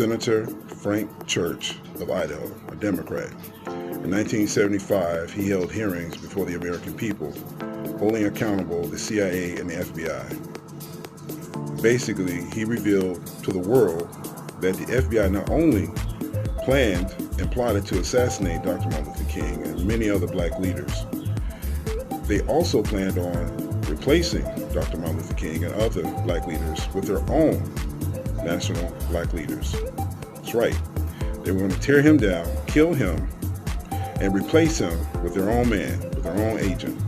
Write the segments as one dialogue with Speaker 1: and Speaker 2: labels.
Speaker 1: Senator Frank Church of Idaho, a Democrat. In 1975, he held hearings before the American people, holding accountable the CIA and the FBI. Basically, he revealed to the world that the FBI not only planned and plotted to assassinate Dr. Martin Luther King and many other black leaders, they also planned on replacing Dr. Martin Luther King and other black leaders with their own national black leaders. That's right. They were going to tear him down, kill him, and replace him with their own man, with their own agent.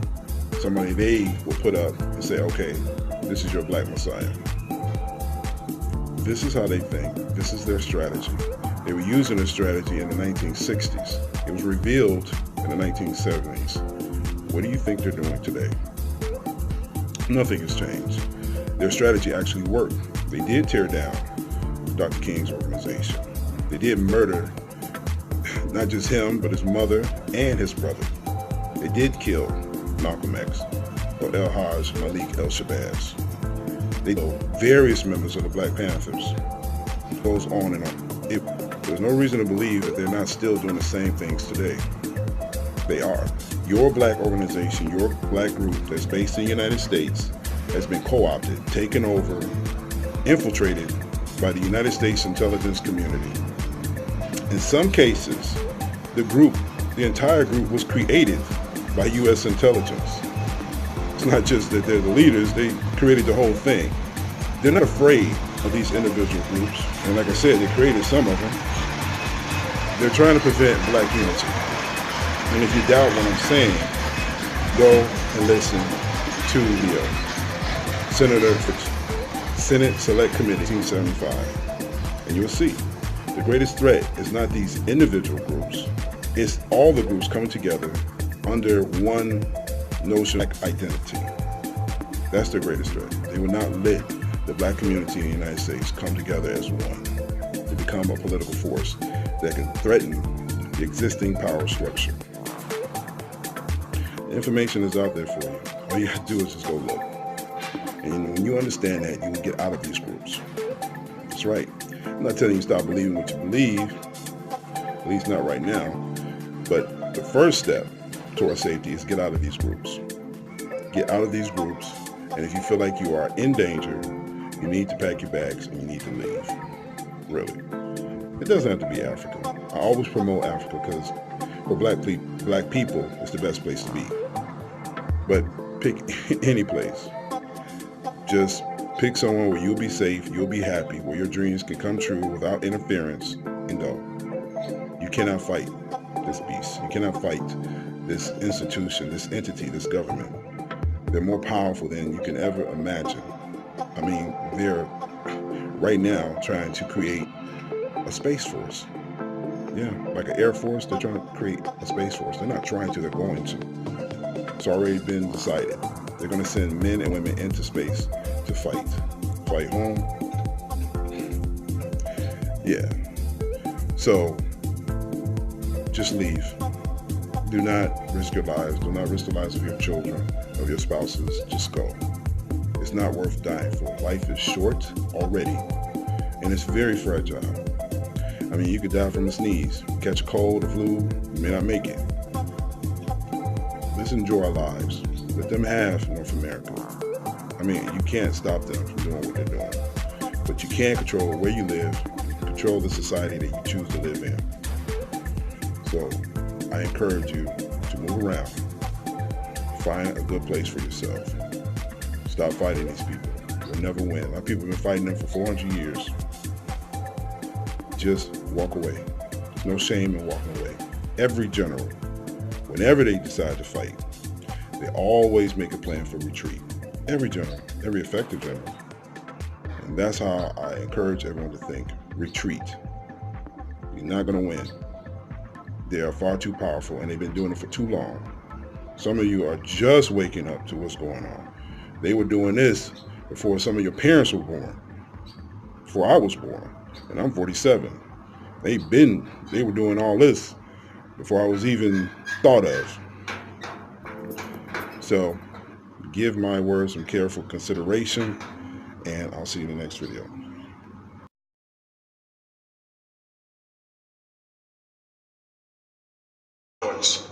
Speaker 1: Somebody they will put up and say, okay, this is your black messiah. This is how they think. This is their strategy. They were using this strategy in the 1960s. It was revealed in the 1970s. What do you think they're doing today? Nothing has changed. Their strategy actually worked. They did tear down Dr. King's organization. They did murder not just him, but his mother and his brother. They did kill Malcolm X, or El-Hajj Malik El-Shabazz. They killed various members of the Black Panthers. It goes on and on. There's no reason to believe that they're not still doing the same things today. They are. Your black organization, your black group that's based in the United States has been co-opted, taken over, infiltrated by the United States intelligence community. In some cases, the entire group was created by U.S. intelligence. It's not just that they're the leaders, they created the whole thing. They're not afraid of these individual groups. And like I said, they created some of them. They're trying to prevent black unity. And if you doubt what I'm saying, go and listen to the Senate Select Committee 1975. And you'll see, the greatest threat is not these individual groups. It's all the groups coming together under one notion of identity. That's their greatest threat. They will not let the black community in the United States come together as one to become a political force that can threaten the existing power structure. The information is out there for you. All you have to do is just go look. And when you understand that, you will get out of these groups. That's right. I'm not telling you to stop believing what you believe, at least not right now. But the first step toward safety is get out of these groups. Get out of these groups, and if you feel like you are in danger, you need to pack your bags and you need to leave. Really. It doesn't have to be Africa. I always promote Africa because for black people, it's the best place to be. But pick any place. Just pick somewhere where you'll be safe, you'll be happy, where your dreams can come true without interference, and go. You cannot fight this beast. You cannot fight this institution, this entity, this government. They're more powerful than you can ever imagine. I mean, they're right now trying to create a space force. Yeah, like an air force, they're trying to create a space force. They're not trying to, they're going to. It's already been decided. They're going to send men and women into space to fight. Fight home. Yeah. So, just leave. Do not risk your lives. Do not risk the lives of your children, of your spouses. Just go. It's not worth dying for. Life is short already, and it's very fragile. I mean, you could die from a sneeze, catch a cold, a flu, you may not make it. Let's enjoy our lives. Let them have North America. I mean, you can't stop them from doing what they're doing, but you can control where you live, control the society that you choose to live in. So I encourage you to move around, find a good place for yourself. Stop fighting these people. You'll never win. A lot of people have been fighting them for 400 years. Just walk away. There's no shame in walking away. Every general, whenever they decide to fight, they always make a plan for retreat. Every general, every effective general. And that's how I encourage everyone to think. Retreat. You're not going to win. They are far too powerful, and they've been doing it for too long. Some of you are just waking up to what's going on. They were doing this before some of your parents were born, before I was born, and I'm 47. They were doing all this before I was even thought of. So give my words some careful consideration, and I'll see you in the next video.
Speaker 2: influence.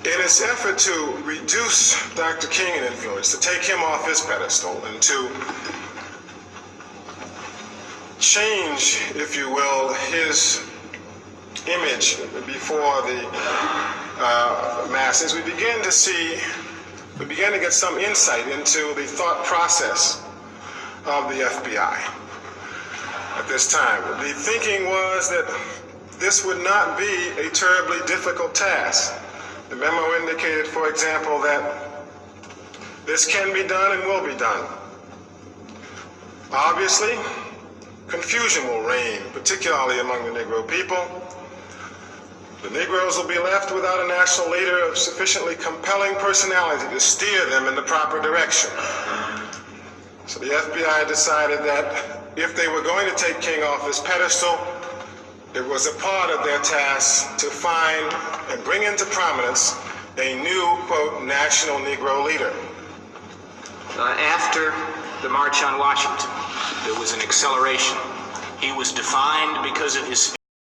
Speaker 2: In its effort to reduce Dr. King in influence, to take him off his pedestal, and to change, if you will, his image before the masses, we began to get some insight into the thought process of the FBI at this time. The thinking was that this would not be a terribly difficult task. The memo indicated, for example, that this can be done and will be done. Obviously, confusion will reign, particularly among the Negro people. The Negroes will be left without a national leader of sufficiently compelling personality to steer them in the proper direction. So the FBI decided that if they were going to take King off his pedestal, it was a part of their task to find and bring into prominence a new, quote, national Negro leader.
Speaker 3: After the March on Washington, there was an acceleration. He was defined because of his